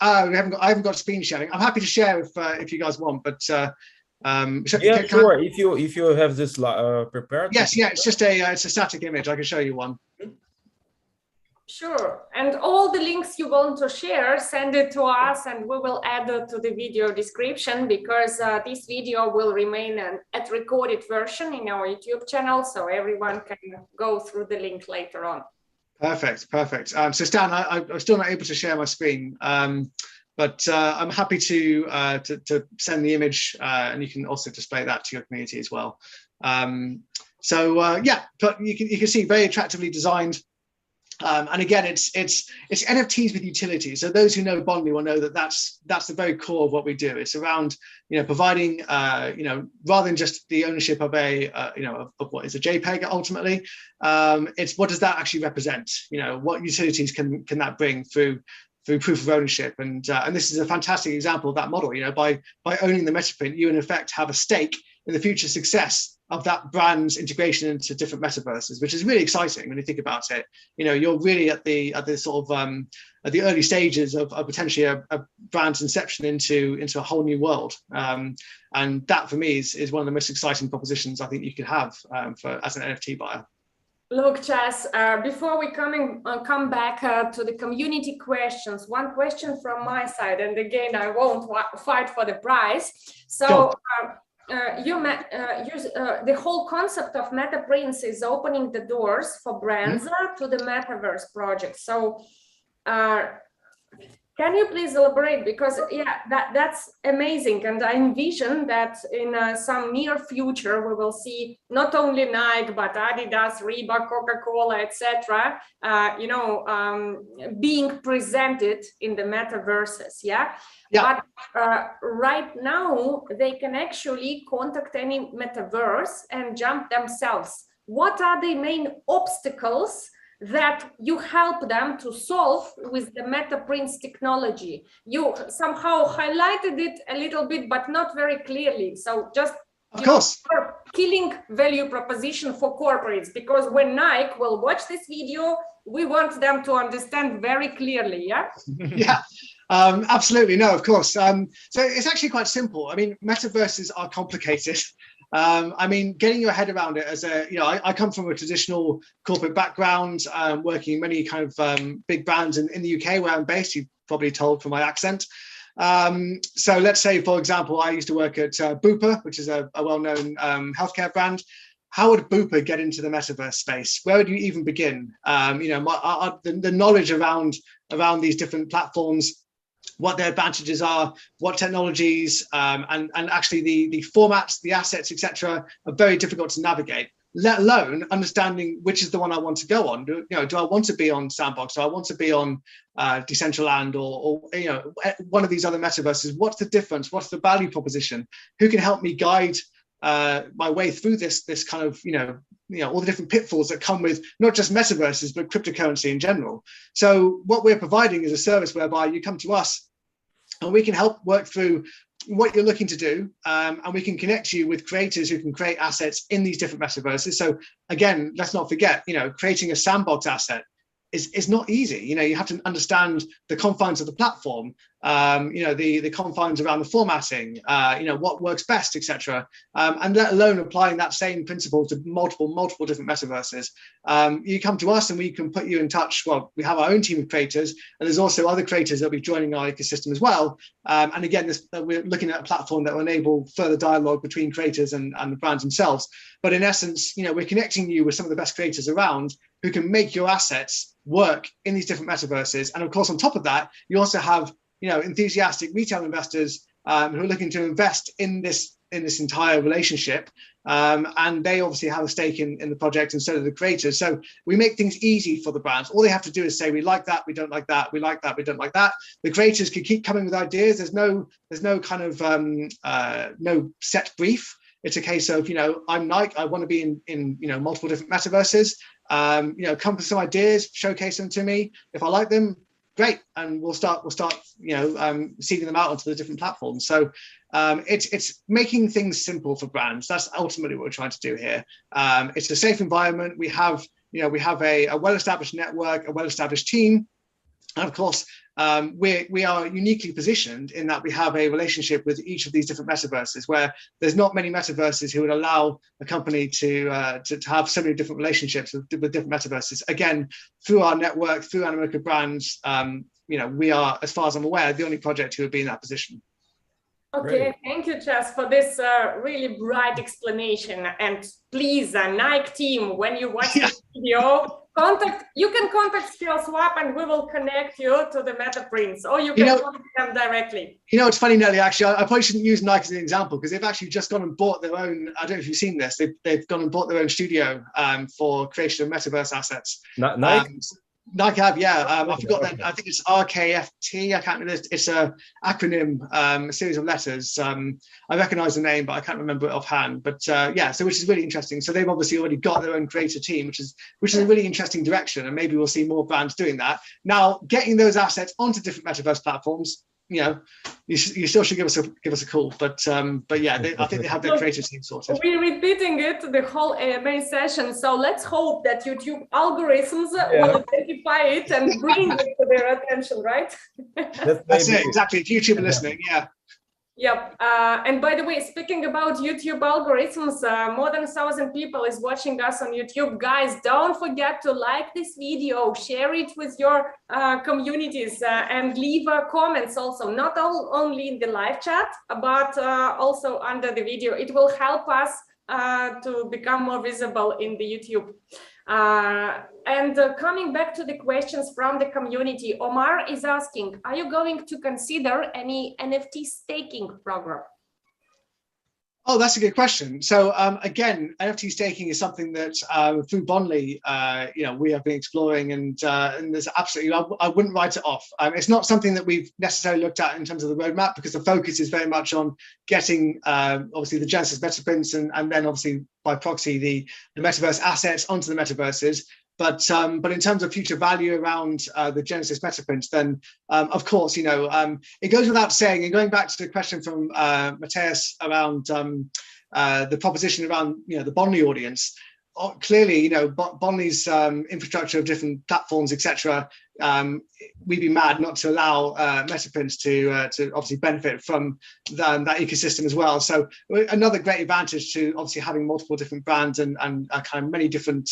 Speaker 2: haven't got screen sharing. I'm happy to share if you guys want, but
Speaker 3: sure. If you have this prepared.
Speaker 2: Yes, yeah. It's just it's a static image. I can show you one.
Speaker 1: Sure, and all the links you want to share, send it to us and we will add it to the video description, because this video will remain at recorded version in our YouTube channel, so everyone can go through the link later on.
Speaker 2: Perfect. So Stan, I'm still not able to share my screen, but I'm happy to send the image, and you can also display that to your community as well. Yeah, but you can see very attractively designed. And again, it's NFTs with utility. So those who know Bondly will know that that's the very core of what we do. It's around providing rather than just the ownership of of what is a JPEG ultimately. It's what does that actually represent? What utilities can that bring through proof of ownership? And this is a fantastic example of that model. By owning the Metaprint, you in effect have a stake in the future success of that brand's integration into different metaverses, which is really exciting when you think about it. You're really at the sort of at the early stages of potentially a brand's inception into a whole new world. And that for me is one of the most exciting propositions I think you could have as an NFT buyer.
Speaker 1: Look, Chas, before we come back to the community questions, one question from my side, and again, I won't fight for the prize. So.
Speaker 2: Sure.
Speaker 1: The whole concept of Metaprints is opening the doors for brands to the Metaverse project. So can you please elaborate? Because that's amazing, and I envision that in some near future we will see not only Nike but Adidas, Reebok, Coca-Cola, etc. Being presented in the metaverses. Yeah. But right now they can actually contact any metaverse and jump themselves. What are the main obstacles that you help them to solve with the Metaprints technology? You somehow highlighted it a little bit, but not very clearly. So just killing value proposition for corporates, because when Nike will watch this video, we want them to understand very clearly. Yeah.
Speaker 2: Yeah. Absolutely. No, of course. So it's actually quite simple. I mean, metaverses are complicated. I mean, getting your head around it as I come from a traditional corporate background, working in many kind of big brands in the UK where I'm based, you've probably told from my accent. So let's say, for example, I used to work at Bupa, which is a well-known healthcare brand. How would Bupa get into the metaverse space? Where would you even begin? The knowledge around these different platforms, what their advantages are, what technologies, and actually the formats, the assets, etc., are very difficult to navigate, let alone understanding which is the one I want to go on. Do I want to be on Sandbox? Do I want to be on Decentraland or one of these other metaverses? What's the difference? What's the value proposition? Who can help me guide my way through this kind of all the different pitfalls that come with not just metaverses but cryptocurrency in general? So what we're providing is a service whereby you come to us and we can help work through what you're looking to do, and we can connect you with creators who can create assets in these different metaverses. So again, let's not forget, creating a Sandbox asset is not easy. You have to understand the confines of the platform, the confines around the formatting, what works best, etc. And let alone applying that same principle to multiple different metaverses. You come to us and we can put you in touch. Well, we have our own team of creators, and there's also other creators that will be joining our ecosystem as well. And again, we're looking at a platform that will enable further dialogue between creators and the brands themselves. But in essence, we're connecting you with some of the best creators around who can make your assets work in these different metaverses. And of course, on top of that, you also have enthusiastic retail investors who are looking to invest in this entire relationship. and they obviously have a stake in the project, and so do the creators. So we make things easy for the brands. All they have to do is say, we like that, we don't like that, we like that, we don't like that. The creators can keep coming with ideas. There's no kind of no set brief. It's a case of, I'm Nike, I want to be in multiple different metaverses. Come with some ideas, showcase them to me. If I like them, great, and we'll start seeding them out onto the different platforms. So it's making things simple for brands. That's ultimately what we're trying to do here. It's a safe environment. We have a well-established network, a well-established team, and of course we are uniquely positioned in that we have a relationship with each of these different metaverses, where there's not many metaverses who would allow a company to have so many different relationships with different metaverses. Again, through our network, through Animoca Brands, we are, as far as I'm aware, the only project who would be in that position.
Speaker 1: Okay,
Speaker 3: Great.
Speaker 1: thank you, Chas, for this really bright explanation. And please, Nike team, when you watch this video, you can contact Scaleswap and we will connect you to the Metaprints, or you can contact them directly.
Speaker 2: It's funny, Nelly, actually, I probably shouldn't use Nike as an example, because they've actually just gone and bought their own, I don't know if you've seen this, they've gone and bought their own studio for creation of Metaverse assets.
Speaker 3: Nike?
Speaker 2: Nike have, yeah. I forgot that. I think it's RKFT. I can't remember. It's a acronym, a series of letters. I recognize the name, but I can't remember it offhand. But yeah, so which is really interesting. So they've obviously already got their own creator team, which is a really interesting direction, and maybe we'll see more brands doing that. Now, getting those assets onto different metaverse platforms, you still should give us a call. But yeah, I think they have their creator team sorted.
Speaker 1: We're repeating it the whole AMA session, so let's hope that YouTube algorithms will identify it and bring it to their attention, right?
Speaker 2: That's it, exactly. If YouTube are listening, yeah.
Speaker 1: Yep. And by the way, speaking about YouTube algorithms, more than 1,000 people is watching us on YouTube. Guys, don't forget to like this video, share it with your communities, and leave comments also, not only in the live chat, but also under the video. It will help us to become more visible in the YouTube. And coming back to the questions from the community, Omar is asking, are you going to consider any NFT staking program?
Speaker 2: Oh, that's a good question. So again, NFT staking is something that through Bondly, we have been exploring, and there's absolutely, I wouldn't write it off. It's not something that we've necessarily looked at in terms of the roadmap, because the focus is very much on getting obviously the Genesis Metaprints and then obviously by proxy the Metaverse assets onto the metaverses. But in terms of future value around the Genesis Metaprints, then of course, it goes without saying, and going back to the question from Mateus around the proposition around the Bondly audience, clearly, Bondly's infrastructure of different platforms, etc. We'd be mad not to allow Metaprints to obviously benefit from that ecosystem as well. So another great advantage to obviously having multiple different brands and kind of many different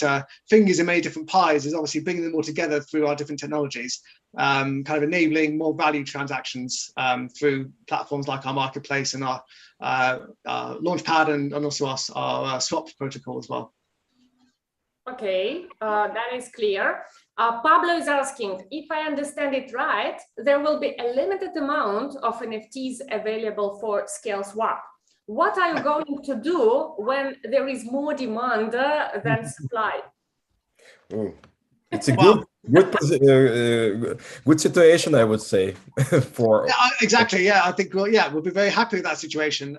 Speaker 2: fingers in many different pies is obviously bringing them all together through our different technologies, kind of enabling more value transactions through platforms like our marketplace and our launchpad and also our swap protocol as well.
Speaker 1: Okay, that is clear. Pablo is asking, if I understand it right, there will be a limited amount of NFTs available for Scaleswap. What are you going to do when there is more demand than supply?
Speaker 3: Oh, it's a good situation, I would say.
Speaker 2: Exactly, yeah. I think we'll be very happy with that situation.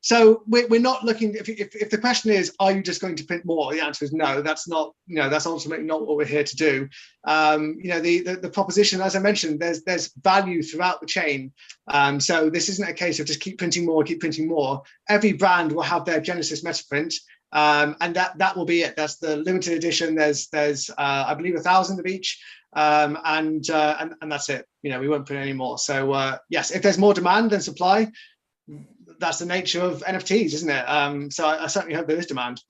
Speaker 2: So we're not looking. If the question is, are you just going to print more? The answer is no. That's not. That's ultimately not what we're here to do. The proposition, as I mentioned, there's value throughout the chain. So this isn't a case of just keep printing more, keep printing more. Every brand will have their Genesis Metaprint. And that will be it. That's the limited edition. There's I believe 1,000 of each, and that's it. We won't print any more. So yes, if there's more demand than supply, that's the nature of NFTs, isn't it? So I certainly hope there is demand.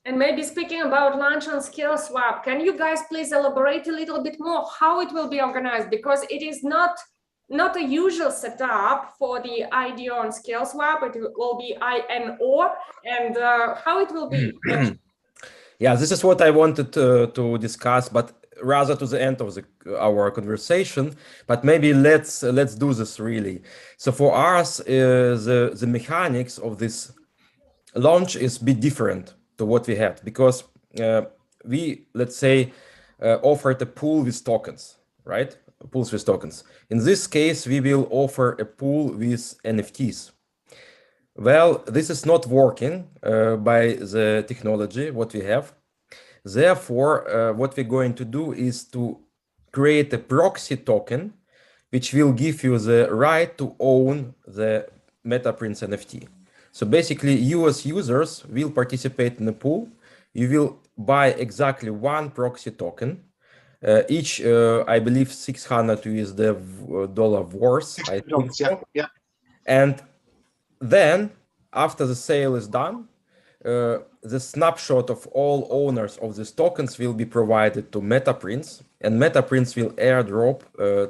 Speaker 1: And maybe speaking about launch on Scaleswap, can you guys please elaborate a little bit more how it will be organized, because it is not a usual setup for the IDO on Scaleswap. It will be INO, and how it will be.
Speaker 3: Yeah, this is what I wanted to discuss, but rather to the end of our conversation. But maybe let's do this really. So for us, the mechanics of this launch is a bit different to what we had, because we, let's say, offered a pool with tokens, right? Pools with tokens. In this case, we will offer a pool with NFTs. Well, this is not working by the technology what we have. Therefore, what we're going to do is to create a proxy token, which will give you the right to own the Metaprints NFT. So basically, you as users will participate in the pool. You will buy exactly one proxy token, each, I believe, $600 worth. I think so.
Speaker 2: Yeah.
Speaker 3: And then, after the sale is done, the snapshot of all owners of these tokens will be provided to Metaprints, and Metaprints will airdrop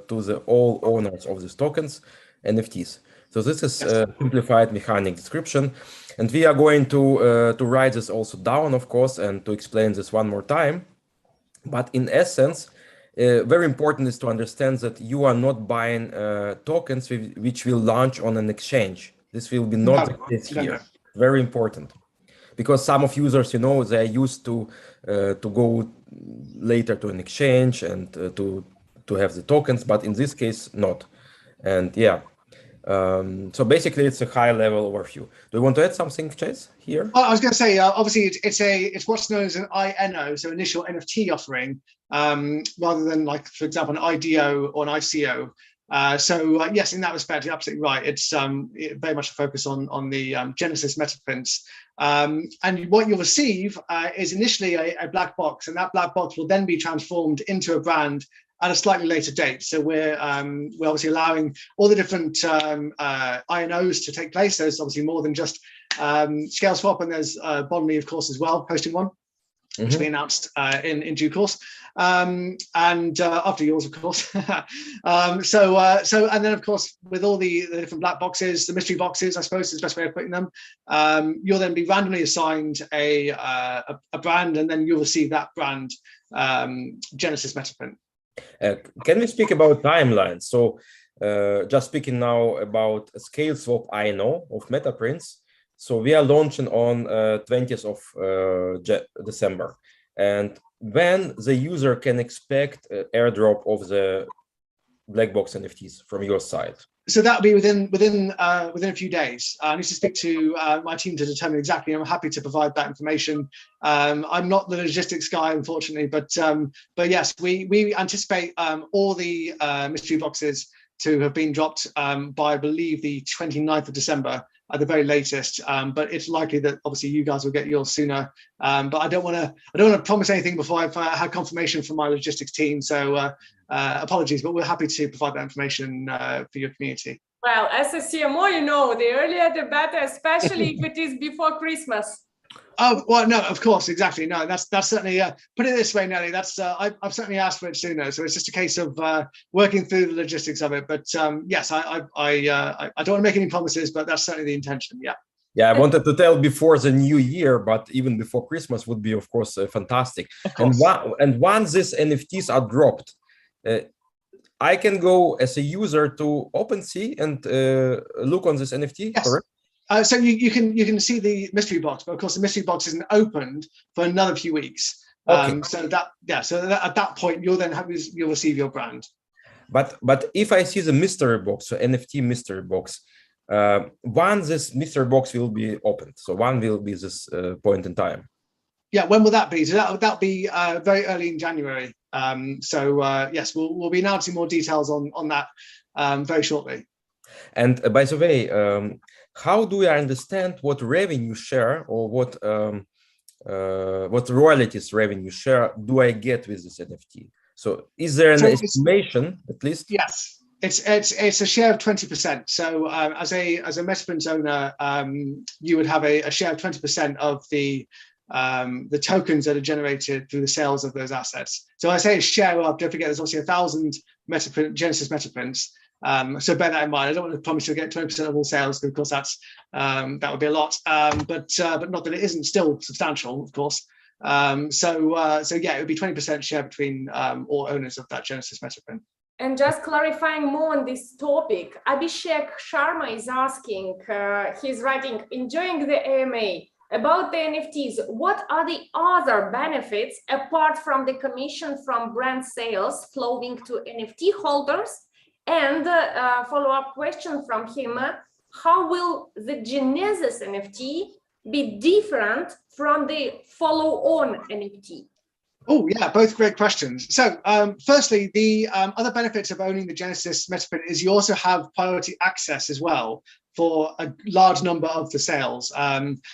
Speaker 3: to the all owners of these tokens NFTs. So this is simplified mechanic description, and we are going to write this also down, of course, and to explain this one more time. But in essence, very important is to understand that you are not buying tokens which will launch on an exchange. This will be not the case here. Very important, because some of users, you know, they are used to go later to an exchange and to have the tokens, but in this case, not. And yeah. So basically, it's a high-level overview. Do you want to add something, Chase, here?
Speaker 2: I was going to say, obviously, it's what's known as an INO, so initial NFT offering, rather than, like, for example, an IDO or an ICO. Yes, in that respect, you're absolutely right. It's very much a focus on the Genesis Metaprints. And what you'll receive is initially a black box, and that black box will then be transformed into a brand at a slightly later date. So we're obviously allowing all the different INOs to take place. There's obviously more than just Scaleswap, and there's Bonley, of course, as well, hosting one, which will be announced in due course, and after yours, of course. And then, of course, with all the different black boxes, the mystery boxes, I suppose is the best way of putting them, you'll then be randomly assigned a brand, and then you'll receive that brand Genesis Metaprint.
Speaker 3: Can we speak about timelines? So just speaking now about Scaleswap INO of Metaprints. So we are launching on 20th of December. And when the user can expect airdrop of the black box NFTs from your side?
Speaker 2: So that'll be within a few days. I need to speak to my team to determine exactly. I'm happy to provide that information. I'm not the logistics guy, unfortunately, but yes, we anticipate all the mystery boxes to have been dropped by, I believe, the 29th of December at the very latest. But it's likely that obviously you guys will get yours sooner. But I don't want to promise anything before I've had confirmation from my logistics team. So apologies, but we're happy to provide that information for your community.
Speaker 1: Well, as a CMO, you know, the earlier the better, especially if it is before Christmas.
Speaker 2: Oh, well, no, of course, exactly. No, that's certainly, put it this way, Nelly, that's, I've certainly asked for it sooner. So it's just a case of working through the logistics of it. But yes, I don't want to make any promises, but that's certainly the intention. Yeah.
Speaker 3: Yeah, I wanted to tell before the new year, but even before Christmas would be, of course, fantastic. Of course. And once these NFTs are dropped, I can go as a user to OpenSea and look on this NFT,
Speaker 2: yes.
Speaker 3: Correct?
Speaker 2: So you can see the mystery box, but of course the mystery box isn't opened for another few weeks. Okay. So at that point you'll receive your brand.
Speaker 3: But if I see the mystery box, so NFT mystery box, once this mystery box will be opened, so one will be this point in time.
Speaker 2: Yeah, when will that be? So that'll be very early in January. Yes, we'll be announcing more details on that very shortly.
Speaker 3: And by the way, how do I understand what revenue share or what royalties revenue share do I get with this NFT? So is there an estimation at least? Yes,
Speaker 2: it's a share of 20%. So as a Metaprints owner, you would have a share of 20% of the tokens that are generated through the sales of those assets. So I say a share of, don't forget, there's also 1,000 Genesis Metaprints. So bear that in mind. I don't want to promise you'll get 20% of all sales, because of course that would be a lot. But not that it isn't still substantial, of course. So yeah, it would be 20% share between all owners of that Genesis Metaprint.
Speaker 1: And just clarifying more on this topic, Abhishek Sharma is asking, he's writing, enjoying the AMA. about the NFTs, what are the other benefits apart from the commission from brand sales flowing to NFT holders? And follow-up question from him, how will the Genesis NFT be different from the follow-on NFT?
Speaker 2: Oh, yeah, both great questions. So firstly, the other benefits of owning the Genesis Metaprint is you also have priority access as well for a large number of the sales.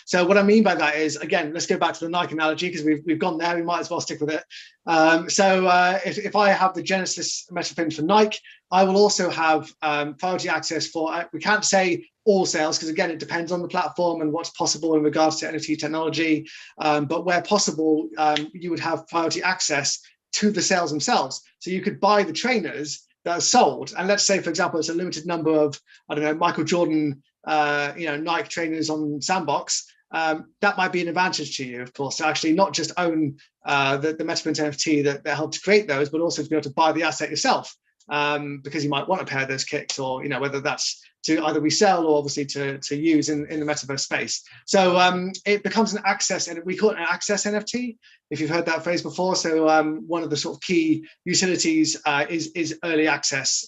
Speaker 2: So what I mean by that is, again, let's go back to the Nike analogy because we've gone there, we might as well stick with it. If I have the Genesis Metaprint for Nike, I will also have priority access for, we can't say all sales because again, it depends on the platform and what's possible in regards to NFT technology. But where possible, you would have priority access to the sales themselves. So you could buy the trainers that are sold. And let's say, for example, it's a limited number of, I don't know, Michael Jordan, Nike trainers on Sandbox. That might be an advantage to you, of course, to actually not just own the Metaprint NFT that helped create those, but also to be able to buy the asset yourself. Because you might want a pair of those kicks, or whether that's to either resell or obviously to use in the metaverse space. So it becomes an access, and we call it an access NFT, if you've heard that phrase before. So one of the sort of key utilities is early access.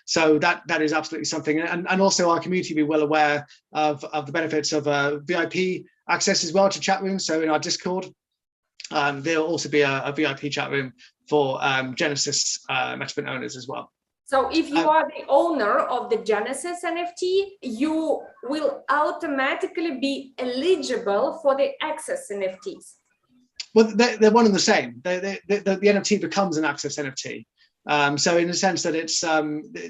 Speaker 2: So that is absolutely something, and also our community will be well aware of the benefits of VIP access as well to chat rooms. So in our Discord, there'll also be a VIP chat room for Genesis Metaprint owners as well.
Speaker 1: So if you are the owner of the Genesis NFT, you will automatically be eligible for the Access NFTs.
Speaker 2: Well, they're one and the same. The NFT becomes an Access NFT. So in the sense that it's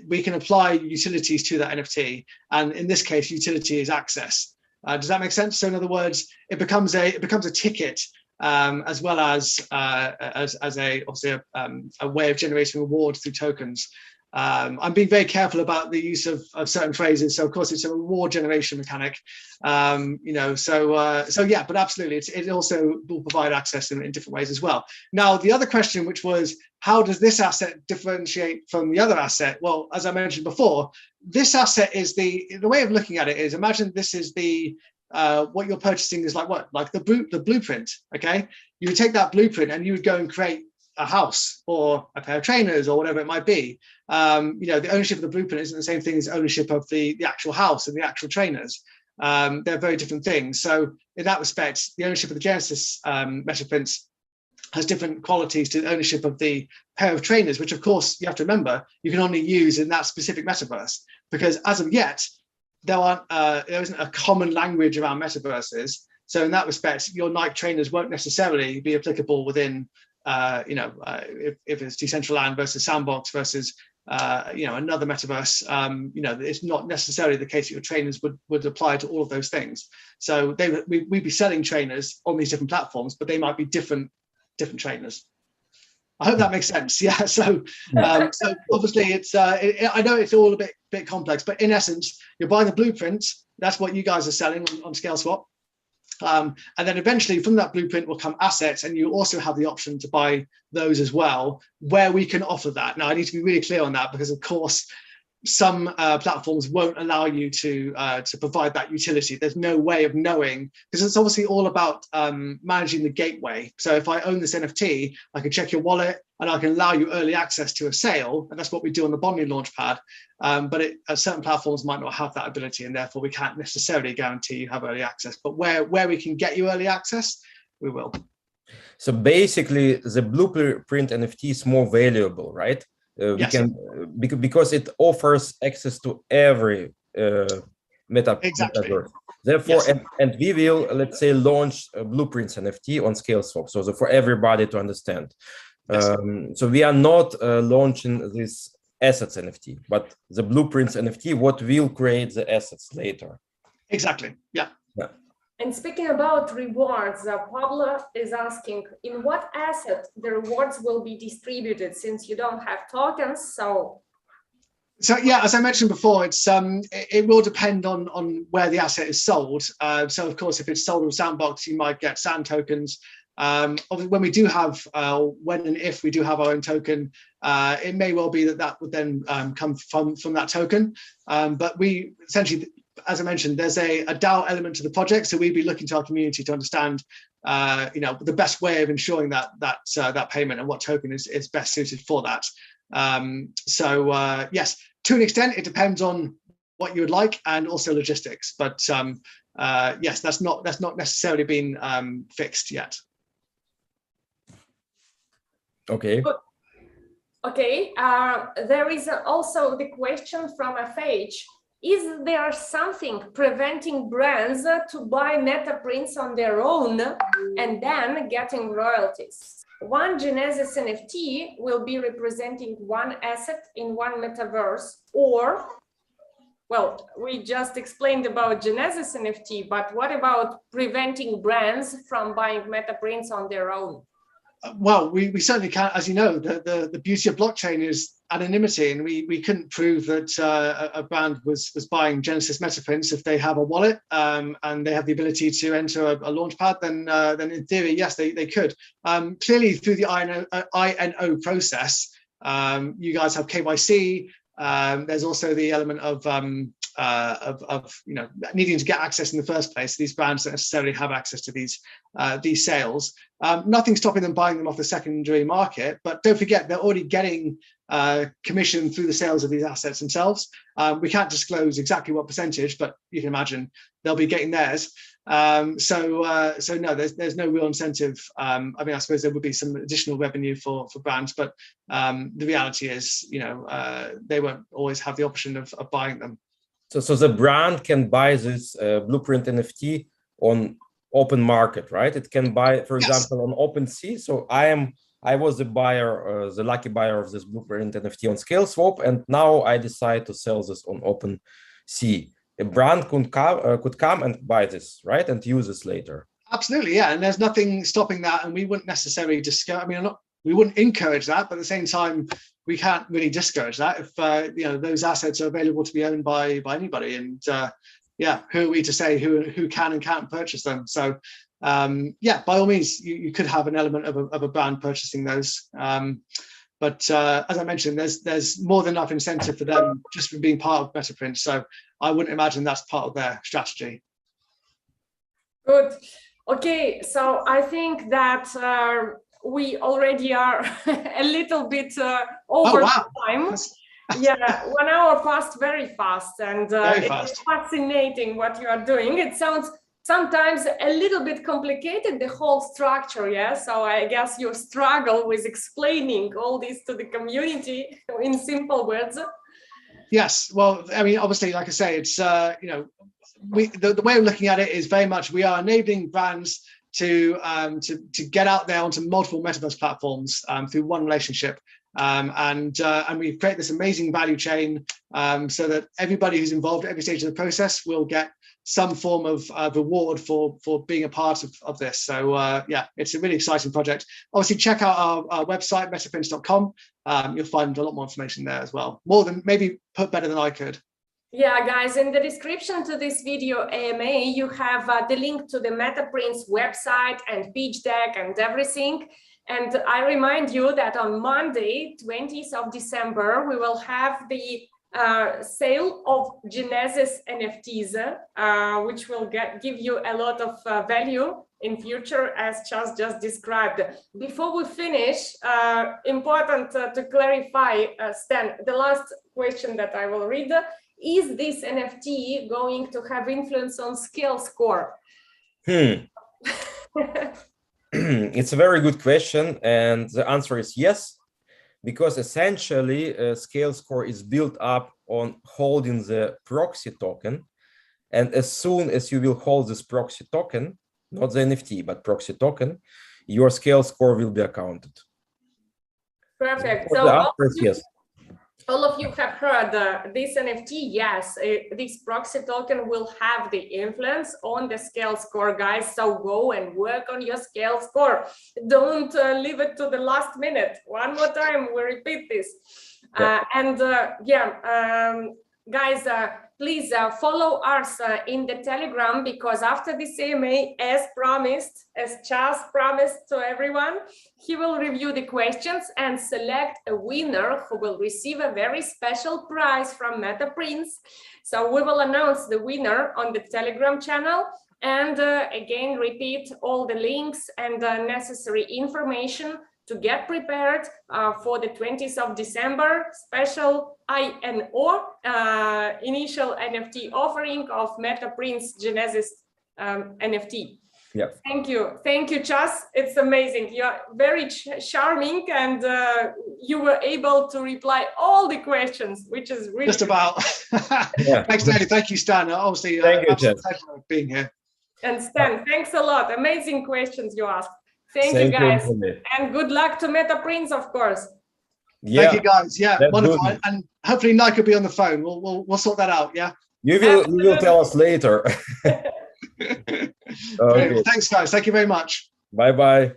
Speaker 2: we can apply utilities to that NFT, and in this case, utility is access. Does that make sense? So in other words, it becomes a ticket. As well as obviously a way of generating rewards through tokens. I'm being very careful about the use of certain phrases. So of course it's a reward generation mechanic, so yeah, but absolutely, it also will provide access in different ways as well. Now, the other question, which was, how does this asset differentiate from the other asset? Well, as I mentioned before, this asset is the way of looking at it is, imagine this is the what you're purchasing is like the blueprint. Okay, you would take that blueprint and you would go and create a house or a pair of trainers or whatever it might be. The ownership of the blueprint isn't the same thing as ownership of the actual house and the actual trainers. They're very different things. So in that respect, the ownership of the Genesis Metaprints has different qualities to the ownership of the pair of trainers, which of course you have to remember you can only use in that specific metaverse, because as of yet, there isn't a common language around metaverses. So in that respect, your Nike trainers won't necessarily be applicable within, if it's Decentraland versus Sandbox versus, another metaverse. It's not necessarily the case that your trainers would apply to all of those things. So we'd be selling trainers on these different platforms, but they might be different trainers. I hope that makes sense. Yeah. So obviously, it's I know it's all a bit complex, but in essence, you're buying the blueprint. That's what you guys are selling on Scaleswap, and then eventually from that blueprint will come assets, and you also have the option to buy those as well, where we can offer that. Now, I need to be really clear on that, because of course, some platforms won't allow you to provide that utility. There's no way of knowing, because it's obviously all about managing the gateway. So if I own this NFT, I can check your wallet and I can allow you early access to a sale, and that's what we do on the Bondly launchpad. But certain platforms might not have that ability, and therefore we can't necessarily guarantee you have early access. But where we can get you early access, we will.
Speaker 3: So basically, the blueprint NFT is more valuable, right? We can because it offers access to every metaverse. Therefore, and we will, let's say, launch a blueprints NFT on Scaleswap, so for everybody to understand. So we are not launching this assets NFT, but the blueprints NFT, what will create the assets later.
Speaker 2: Exactly. Yeah.
Speaker 1: And speaking about rewards, Pablo is asking, in what asset the rewards will be distributed, since you don't have tokens? So
Speaker 2: yeah, as I mentioned before, it will depend on where the asset is sold. So of course, if it's sold on Sandbox, you might get SAN tokens. When we do have, when and if we do have our own token, it may well be that would then come from that token. But we essentially, as I mentioned, there's a DAO element to the project, so we'd be looking to our community to understand, the best way of ensuring that payment and what token is best suited for that. Yes, to an extent, it depends on what you would like and also logistics, but yes, that's not necessarily been fixed yet.
Speaker 3: Okay.
Speaker 1: Okay, there is also the question from FH. Is there something preventing brands to buy Metaprints on their own and then getting royalties? One Genesis NFT will be representing one asset in one metaverse, or, well, we just explained about Genesis NFT, but what about preventing brands from buying Metaprints on their own?
Speaker 2: Well, we certainly can. As you know, the beauty of blockchain is anonymity, and we couldn't prove that a brand was buying Genesis Metaprints. If they have a wallet and they have the ability to enter a launchpad, then in theory, yes, they could. Clearly, through the INO process, you guys have KYC. There's also the element of needing to get access in the first place. These brands don't necessarily have access to these sales. Nothing stopping them buying them off the secondary market, but don't forget they're already getting commission through the sales of these assets themselves. We can't disclose exactly what percentage, but you can imagine they'll be getting theirs. So no, there's no real incentive. I mean, I suppose there would be some additional revenue for brands, but the reality is, they won't always have the option of buying them.
Speaker 3: So the brand can buy this Blueprint NFT on open market, right? It can buy, for example, on OpenSea. So I was the buyer, the lucky buyer of this Blueprint NFT on Scaleswap, and now I decide to sell this on OpenSea. A brand could come and buy this, right, and use this later.
Speaker 2: Absolutely, yeah. And there's nothing stopping that, and we wouldn't necessarily discourage. I mean, we wouldn't encourage that, but at the same time, we can't really discourage that if those assets are available to be owned by anybody. And who are we to say who can and can't purchase them? So by all means, you could have an element of a brand purchasing those. But as I mentioned, there's more than enough incentive for them just for being part of Metaprints. So I wouldn't imagine that's part of their strategy.
Speaker 1: Good. Okay, so I think that we already are a little bit over time. Yeah, 1 hour passed very fast, and it's fascinating what you are doing. It sounds sometimes a little bit complicated, the whole structure, yeah? So I guess you struggle with explaining all this to the community in simple words.
Speaker 2: Yes, well, I mean, obviously, like I say, it's, the way of looking at it is very much, we are enabling brands to get out there onto multiple metaverse platforms through one relationship. And we've created this amazing value chain so that everybody who's involved at every stage of the process will get some form of reward for being a part of this. So it's a really exciting project. Obviously, check out our website, metaprints.com. You'll find a lot more information there as well. More than, maybe put better than I could.
Speaker 1: Yeah, guys, in the description to this video AMA, you have the link to the Metaprints website and pitch deck and everything. And I remind you that on Monday, 20th of December, we will have the sale of Genesis NFTs, which will give you a lot of value in future, as Charles just described. Before we finish, important to clarify, Stan, the last question that I will read. Is this NFT going to have influence on ScaleSCORE?
Speaker 3: It's a very good question, and the answer is yes, because essentially ScaleSCORE is built up on holding the proxy token, and as soon as you will hold this proxy token, not the NFT but proxy token, your ScaleSCORE will be accounted.
Speaker 1: Perfect.
Speaker 3: So the answer is yes.
Speaker 1: All of you have heard this NFT, yes, this proxy token will have the influence on the ScaleSCORE, guys. So go and work on your ScaleSCORE. Don't leave it to the last minute. One more time, we repeat this. Guys, please follow us in the Telegram, because after this AMA, as promised, as Charles promised to everyone, he will review the questions and select a winner who will receive a very special prize from Metaprints. So we will announce the winner on the Telegram channel, and again repeat all the links and necessary information to get prepared for the 20th of December special INO, initial NFT offering of Metaprints Genesis NFT.
Speaker 3: Yeah.
Speaker 1: Thank you, Chas. It's amazing. You're very charming, and you were able to reply all the questions, which is really
Speaker 2: just about.
Speaker 3: Yeah.
Speaker 2: Thanks, Nelly. Thank you, Stan. Obviously,
Speaker 3: thank you,
Speaker 2: pleasure being here.
Speaker 1: And Stan, thanks a lot. Amazing questions you asked. Thank you,
Speaker 3: Thank
Speaker 1: guys,
Speaker 3: you.
Speaker 1: and good luck to Metaprints, of course.
Speaker 3: Yeah.
Speaker 2: Thank you, guys. Yeah,
Speaker 3: That's
Speaker 2: wonderful.
Speaker 3: good.
Speaker 2: And hopefully, Nike will be on the phone. We'll sort that out. Yeah.
Speaker 3: You will tell us later.
Speaker 2: Okay. Well, thanks, guys. Thank you very much.
Speaker 3: Bye bye.